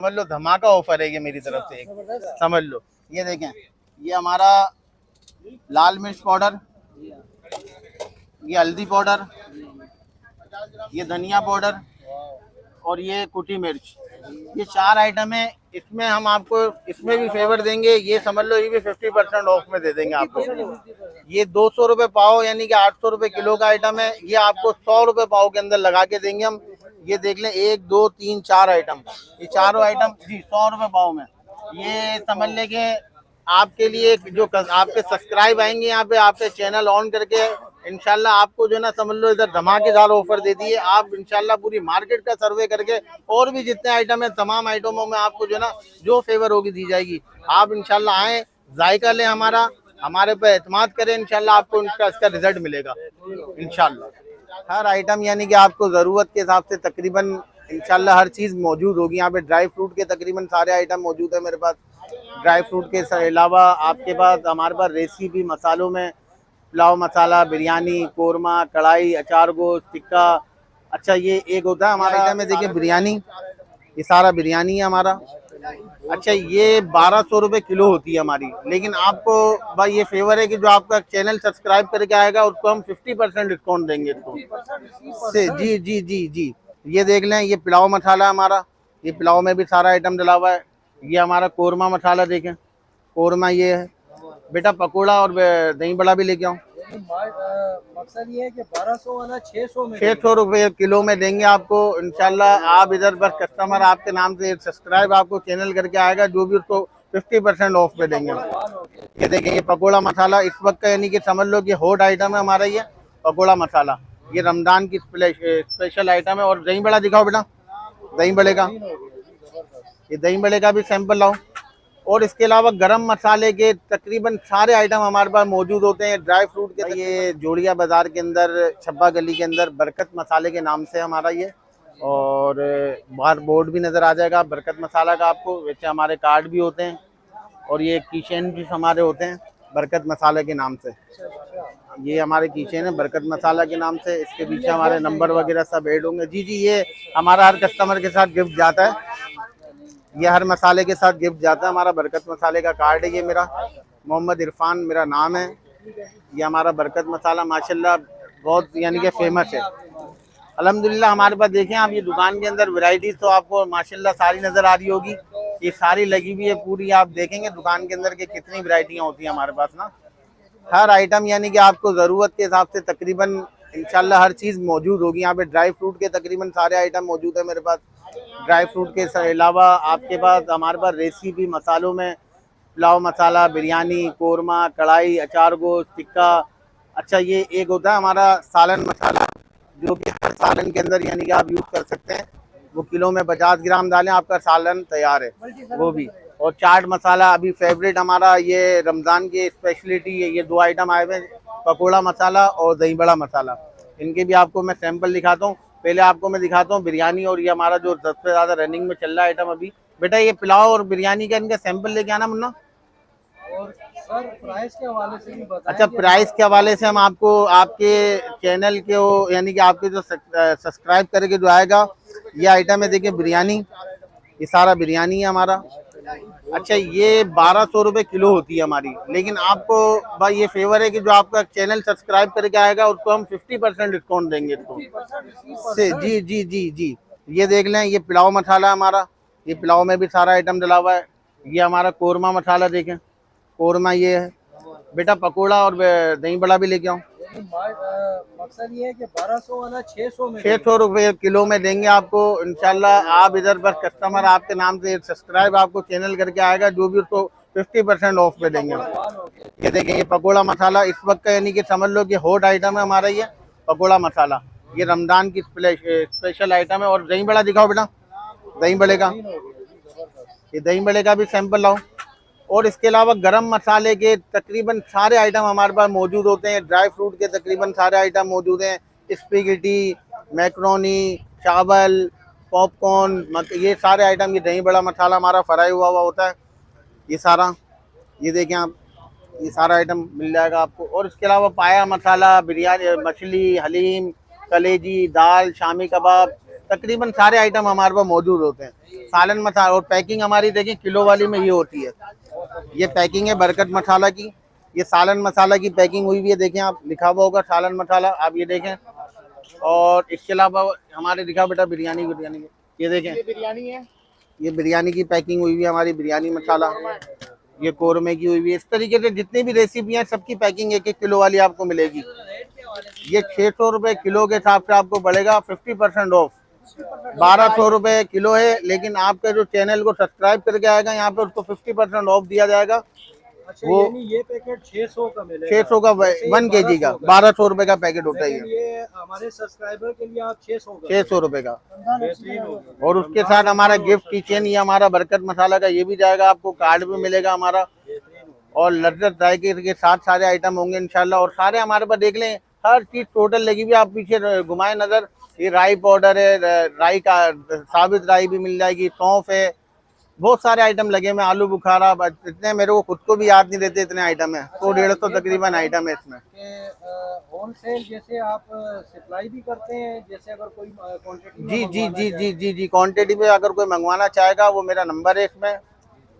समझ लो धमाका ऑफर है ये मेरी तरफ से एक, समझ लो। ये देखें, ये हमारा लाल मिर्च पाउडर, ये हल्दी पाउडर, ये धनिया पाउडर और ये कुटी मिर्च, ये 4 आइटम है। इसमें हम आपको इसमें भी फेवर देंगे, ये समझ लो ये भी 50% ऑफ में दे देंगे आपको। ये 200 रुपये पाव यानी कि 800 रुपये किलो का आइटम है, ये आपको 100 रुपये पाव के अंदर लगा के देंगे हम। ये देख लें 1 2 3 4 आइटम, ये चारों आइटम जी 100 रुपये पाव में। ये समझ लें कि आपके लिए जो आपके सब्सक्राइब आएंगे यहाँ पे, आपके चैनल ऑन करके इंशाल्लाह आपको जो है ना समझ लो इधर धमाकेदार ऑफर दे दिए। आप इंशाल्लाह पूरी मार्केट का सर्वे करके और भी जितने आइटम है तमाम आइटमों में आपको जो है ना जो फेवर होगी दी जाएगी। आप इंशाल्लाह आए, जायका लें हमारा, हमारे पे एतमाद करें, इंशाल्लाह आपको इसका रिजल्ट मिलेगा इंशाल्लाह। हर आइटम यानी कि आपको ज़रूरत के हिसाब से तकरीबन इंशाल्लाह हर चीज़ मौजूद होगी यहाँ पे। ड्राई फ्रूट के तकरीबन सारे आइटम मौजूद है मेरे पास। ड्राई फ्रूट के अलावा आपके पास हमारे पास रेसिपी मसालों में पुलाव मसाला, बिरयानी, कोरमा, कढ़ाई, अचार गोश्त, टिक्का। अच्छा ये एक होता है हमारा आइटम है, देखिए बिरयानी, ये सारा बिरयानी है हमारा। अच्छा ये 1200 रुपये किलो होती है हमारी, लेकिन आपको भाई ये फेवर है कि जो आपका चैनल सब्सक्राइब करके आएगा उसको हम 50% डिस्काउंट देंगे इसको से। जी जी जी जी, ये देख लें, ये पुलाव मसाला हमारा, ये पुलाव में भी सारा आइटम डला हुआ है। ये हमारा कोरमा मसाला देखें, कोरमा ये है बेटा। पकोड़ा और दही बड़ा भी लेके आओ। मकसद ये है कि 1200 वाला 600 रुपये किलो में देंगे आपको इंशाल्लाह। आप इधर बस कस्टमर आपके नाम से सब्सक्राइब आपको चैनल करके आएगा, जो भी उसको 50% ऑफ पे देंगे। ये देखिए ये पकोड़ा मसाला इस वक्त का यानी कि समझ लो कि हॉट आइटम है हमारा ये पकोड़ा मसाला। ये रमजान की स्पेशल आइटम है। और दही बड़ा दिखाओ बेटा, दही बड़े का, ये दही बड़े का भी सैंपल लाओ। और इसके अलावा गरम मसाले के तकरीबन सारे आइटम हमारे पास मौजूद होते हैं। ड्राई फ्रूट के ये जोड़िया बाज़ार के अंदर छब्बा गली के अंदर बरकत मसाले के नाम से हमारा ये, और बाहर बोर्ड भी नज़र आ जाएगा बरकत मसाला का आपको। वैसे हमारे कार्ड भी होते हैं और ये कीचेन भी हमारे होते हैं बरकत मसाले के नाम से। ये हमारे कीचेन है बरकत मसाला के नाम से, इसके पीछे हमारे नंबर वगैरह सब ऐड होंगे। जी जी, ये हमारा हर कस्टमर के साथ गिफ्ट जाता है, ये हर मसाले के साथ गिफ्ट जाता है। हमारा बरकत मसाले का कार्ड है ये मेरा, मोहम्मद इरफान मेरा नाम है। ये हमारा बरकत मसाला माशाल्लाह बहुत यानी कि फेमस है अल्हम्दुलिल्लाह। हमारे पास देखें आप ये दुकान के अंदर वैरायटी तो आपको माशाल्लाह सारी नज़र आ रही होगी, ये सारी लगी हुई है पूरी। आप देखेंगे दुकान के अंदर के कितनी वैरायटियाँ होती हैं हमारे पास ना। हर आइटम यानी कि आपको ज़रूरत के हिसाब से तकरीबन इंशाल्लाह हर चीज़ मौजूद होगी यहाँ पे। ड्राई फ्रूट के तकरीबन सारे आइटम मौजूद है मेरे पास। ड्राई फ्रूट के अलावा आपके पास हमारे पास रेसिपी मसालों में पुलाव मसाला, बिरयानी, कोरमा, कढ़ाई, अचार गोश्त, टिक्का। अच्छा ये एक होता है हमारा सालन मसाला, जो कि हर सालन के अंदर यानी कि आप यूज़ कर सकते हैं। वो किलो में 50 ग्राम डालें, आपका सालन तैयार है वो भी। और चाट मसाला अभी फेवरेट हमारा, ये रमज़ान की स्पेशलिटी है। ये 2 आइटम आए हुए हैं, पकोड़ा मसाला और दही बड़ा मसाला। इनके भी आपको मैं सैंपल दिखाता हूँ। पहले आपको मैं दिखाता हूँ बिरयानी, और ये हमारा जो सबसे ज़्यादा रनिंग में चल रहा है आइटम अभी। बेटा ये पुलाव और बिरयानी का इनका सैंपल लेके आना मुन्ना। और सर प्राइस के हवाले से भी बताएं। अच्छा प्राइस के हवाले से हम आपको आपके चैनल के यानी कि आपके जो सब्सक्राइब करके जो आएगा, ये आइटम है देखिए बिरयानी, ये सारा बिरयानी है हमारा। अच्छा ये 1200 रुपये किलो होती है हमारी, लेकिन आपको भाई ये फेवर है कि जो आपका चैनल सब्सक्राइब करके आएगा उसको हम 50% डिस्काउंट देंगे इसको से। जी जी जी जी, ये देख लें, ये पुलाव मसाला हमारा, ये पुलाव में भी सारा आइटम डला हुआ है। ये हमारा कोरमा मसाला देखें, कोरमा ये है बेटा। पकोड़ा और दही बड़ा भी लेके आओ। मकसद ये है कि 1200 वाला 600 रुपये किलो में देंगे आपको इंशाल्लाह। आप इधर बस कस्टमर आपके नाम से सब्सक्राइब आपको चैनल करके आएगा, जो भी उसको 50% ऑफ पे देंगे। ये देखें ये पकोड़ा मसाला इस वक्त का यानी कि समझ लो कि हॉट आइटम है हमारा ये पकोड़ा मसाला। ये रमज़ान की स्पेशल आइटम है। और दही बड़ा दिखाओ बेटा, दही बड़े का, ये दही बड़े का भी सैंपल लाओ। और इसके अलावा गरम मसाले के तकरीबन सारे आइटम हमारे पास मौजूद होते हैं। ड्राई फ्रूट के तकरीबन सारे आइटम मौजूद हैं। स्पैगेटी, मैक्रोनी, चावल, पॉपकॉर्न, ये सारे आइटम। ये दही बड़ा मसाला हमारा फ्राई हुआ होता है ये सारा, ये देखें आप, ये सारा आइटम मिल जाएगा आपको। और इसके अलावा पाया मसाला, बिरयानी, मछली, हलीम, कलेजी, दाल, शामी कबाब, तकरीबन सारे आइटम हमारे पास मौजूद होते हैं। सालन मसाला और पैकिंग हमारी देखिए किलो वाली में ये होती है। ये पैकिंग है बरकत मसाला की। ये सालन मसाला की पैकिंग हुई हुई है, देखें आप, लिखा हुआ होगा सालन मसाला, आप ये देखें। और इसके अलावा हमारे लिखा बेटा बिरयानी, बिरयानी ये देखें, ये बिरयानी है, ये बिरयानी की पैकिंग हुई हुई है हमारी, बिरयानी मसाला। ये कोरमे की हुई हुई है। इस तरीके से जितनी भी रेसिपी हैं सबकी पैकिंग 1-1 किलो वाली आपको मिलेगी। ये 600 रुपये किलो के हिसाब से आपको पड़ेगा, 50% ऑफ। 1200 रुपये किलो है, लेकिन आपके जो चैनल को सब्सक्राइब करके आएगा यहाँ पे उसको 50% ऑफ दिया जाएगा। अच्छा, वो ये पैकेट 600 का मिलेगा, 600 का 1 kg का 1200 रुपये का पैकेट होता है। ये हमारे सब्सक्राइबर के लिए आप 600 रुपये का। बेहतरीन होगा। और उसके साथ हमारा गिफ्ट किचन, ये हमारा बरकत मसाला का ये भी जाएगा, आपको कार्ड भी मिलेगा हमारा। और लज्जत जायके के साथ सारे आइटम होंगे इंशाल्लाह। और सारे हमारे पास देख लें, हर चीज टोटल लगी हुई। आप पीछे घुमाए नजर, ये राई पाउडर है, राई का साबित राई भी मिल जाएगी, सौंफ है, बहुत सारे आइटम लगे हुए। आलू बुखारा, इतने मेरे को खुद को भी याद नहीं रहते, इतने आइटम है। 100-150 तकरीबन आइटम है इसमें। होलसेल जैसे आप सप्लाई भी करते हैं, जैसे अगर कोई क्वांटिटी जी जी जी जी जी जी क्वांटिटी में अगर कोई मंगवाना चाहेगा, वो मेरा नंबर है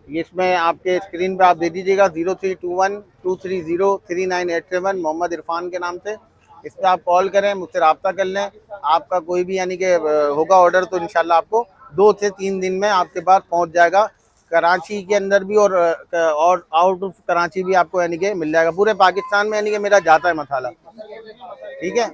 इसमें आपके स्क्रीन पे आप दे दीजिएगा, 0321-230-3987, मोहम्मद इरफान के नाम से। इस पर आप कॉल करें, मुझसे रब्ता कर लें। आपका कोई भी यानी कि होगा ऑर्डर तो इंशाल्लाह आपको 2 से 3 दिन में आपके पास पहुंच जाएगा। कराची के अंदर भी और आउट ऑफ कराची भी आपको यानी कि मिल जाएगा। पूरे पाकिस्तान में यानी कि मेरा जाता है मसाला, ठीक है।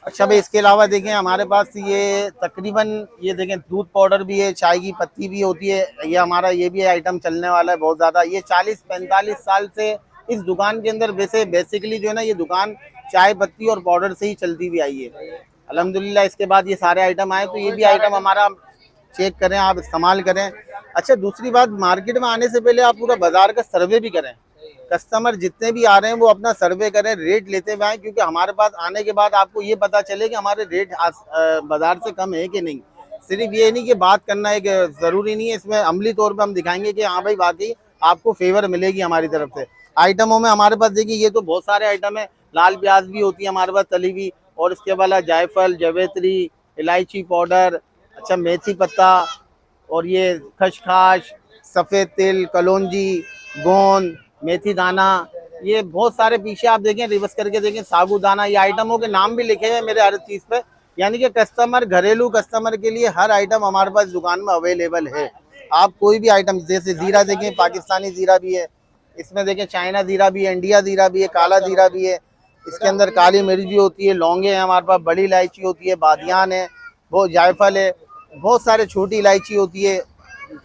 अच्छा भाई, इसके अलावा देखें हमारे पास ये तकरीबन ये देखें दूध पाउडर भी है, चाय की पत्ती भी होती है। ये हमारा ये भी आइटम चलने वाला है बहुत ज़्यादा। ये 40-45 साल से इस दुकान के अंदर बेसिकली जो है ना, ये दुकान चाय पत्ती और पाउडर से ही चलती भी आई है अल्हम्दुलिल्लाह। इसके बाद ये सारे आइटम आए, तो ये भी आइटम हमारा चेक करें, आप इस्तेमाल करें। अच्छा, दूसरी बात, मार्केट में आने से पहले आप पूरा बाजार का सर्वे भी करें। कस्टमर जितने भी आ रहे हैं वो अपना सर्वे करें, रेट लेते हुए आए, क्योंकि हमारे पास आने के बाद आपको ये पता चले कि हमारे रेट बाजार से कम है कि नहीं। सिर्फ ये नहीं कि बात करना एक ज़रूरी नहीं है, इसमें अमली तौर पे हम दिखाएंगे कि हाँ भाई वाकई आपको फेवर मिलेगी हमारी तरफ से। आइटमों में हमारे पास देखिए, ये तो बहुत सारे आइटम है। लाल प्याज भी होती है हमारे पास तली हुई, और इसके अलावा जायफल, जवेत्री, इलायची पाउडर, अच्छा मेथी पत्ता, और ये खसखस, सफ़ेद तिल, कलौंजी, गोंद, मेथी दाना, ये बहुत सारे पीछे आप देखें, रिवर्स करके देखें, साबूदाना। ये आइटमों के नाम भी लिखे हैं मेरे हर चीज़ पे, यानी कि कस्टमर, घरेलू कस्टमर के लिए हर आइटम हमारे पास दुकान में अवेलेबल है। आप कोई भी आइटम, जैसे ज़ीरा देखें, पाकिस्तानी ज़ीरा भी है इसमें, देखें चाइना ज़ीरा भी है, इंडिया ज़ीरा भी है, काला ज़ीरा भी है। इसके अंदर काली मिर्च भी होती है, लौंगे हैं हमारे पास, बड़ी इलायची होती है, बादियान है, बहुत जायफल है, बहुत सारे छोटी इलायची होती है।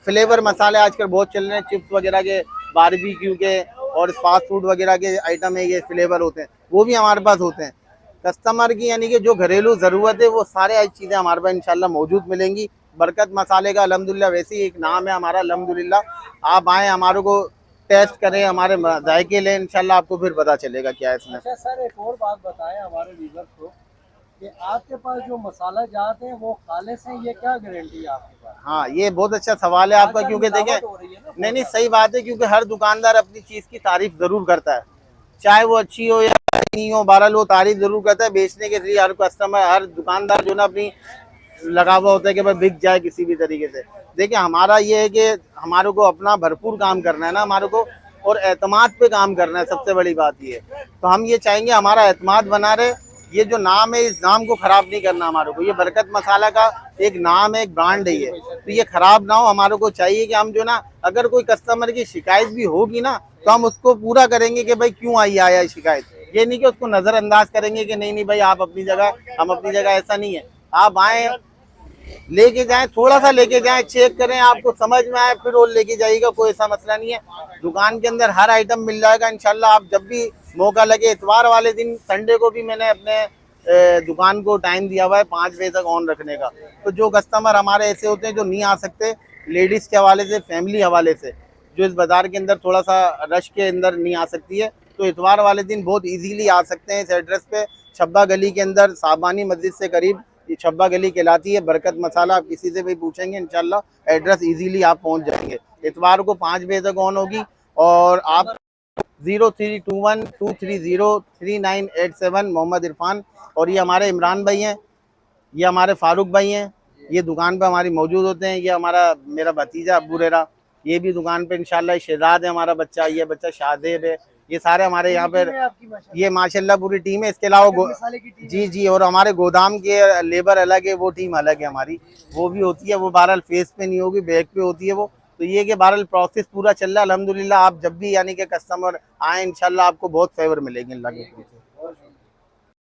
फ्लेवर मसाले आजकल बहुत चल रहे हैं, चिप्स वगैरह के, बारबेक्यू के और फास्ट फूड वगैरह के आइटम है, ये फ्लेवर होते हैं, वो भी हमारे पास होते हैं। कस्टमर की यानी कि जो घरेलू ज़रूरत है वो सारे चीज़ें हमारे पास इंशाल्लाह मौजूद मिलेंगी। बरकत मसाले का अल्हम्दुलिल्लाह वैसे ही एक नाम है हमारा अल्हम्दुलिल्लाह। आप आएँ, हमारे को टेस्ट करें, हमारे जायके लें, इंशाल्लाह आपको फिर पता चलेगा क्या है इसमें। अच्छा सर, एक और बात बताएं हमारे व्यूअर्स को कि आपके पास जो मसाला जाते हैं वो खालिस हैं, ये क्या गारंटी है आपके पास? हाँ, ये बहुत अच्छा सवाल है आपका, क्योंकि देखें, नहीं सही बात है, क्योंकि हर दुकानदार अपनी चीज़ की तारीफ ज़रूर करता है, चाहे वो अच्छी हो या नहीं हो, बहरहाल वो तारीफ ज़रूर करता है। बेचने के लिए हर कस्टमर, हर दुकानदार जो ना अपनी लगा हुआ होता है कि भाई बिक जाए किसी भी तरीके से। देखिए, हमारा ये है कि हमारे को अपना भरपूर काम करना है ना हमारे को, और एतमाद पे काम करना है, सबसे बड़ी बात ये है। तो हम ये चाहेंगे हमारा एतमाद बना रहे। ये जो नाम है, इस नाम को ख़राब नहीं करना हमारे को। ये बरकत मसाला का एक नाम है, एक ब्रांड है ये, तो ये ख़राब ना हो। हमारे को चाहिए कि हम जो ना, अगर कोई कस्टमर की शिकायत भी होगी ना, तो हम उसको पूरा करेंगे कि भाई क्यों आया शिकायत। ये नहीं कि उसको नज़रअंदाज करेंगे कि नहीं भाई आप अपनी जगह, हम अपनी जगह, ऐसा नहीं है। आप आएँ, लेके जाएं, थोड़ा सा लेके जाएं, चेक करें, आपको समझ में आए फिर वो लेके जाइएगा, कोई ऐसा मसला नहीं है। दुकान के अंदर हर आइटम मिल जाएगा इंशाल्लाह। आप जब भी मौका लगे, इतवार वाले दिन, संडे को भी मैंने अपने दुकान को टाइम दिया हुआ है 5 बजे तक ऑन रखने का। तो जो कस्टमर हमारे ऐसे होते हैं जो नहीं आ सकते, लेडीज़ के हवाले से, फैमिली हवाले से, जो इस बाज़ार के अंदर थोड़ा सा रश के अंदर नहीं आ सकती है, तो इतवार वाले दिन बहुत ईजीली आ सकते हैं। इस एड्रेस पे छब्बा गली के अंदर, साबानी मस्जिद से करीब, ये छब्बा गली कहलाती है, बरकत मसाला। आप किसी से भी पूछेंगे इंशाल्लाह एड्रेस इजीली आप पहुंच जाएंगे। इतवार को 5 बजे तक ऑन होगी, और आप 0321230387 मोहम्मद इरफान। और ये हमारे इमरान भाई हैं, ये हमारे फारूक भाई हैं, ये दुकान पे हमारी मौजूद होते हैं। ये मेरा भतीजा अब्बू रेरा, ये भी दुकान पे इंशाल्लाह। शहजाद है हमारा बच्चा, ये बच्चा शाहजेब है। ये सारे हमारे यहाँ पे, आपकी माशाल्लाह ये माशाल्लाह पूरी टीम है। इसके अलावा मसाले की टीम जी जी, और हमारे गोदाम के लेबर अलग है, वो टीम अलग है हमारी, वो भी होती है। वो बहरहाल फेस पे नहीं होगी, बैक पे होती है वो। तो ये कि बहरहाल प्रोसेस पूरा चल रहा है अल्हम्दुलिल्लाह। आप जब भी यानी कि कस्टमर आए इंशाल्लाह आपको बहुत फेवर मिलेंगे अल्लाह के।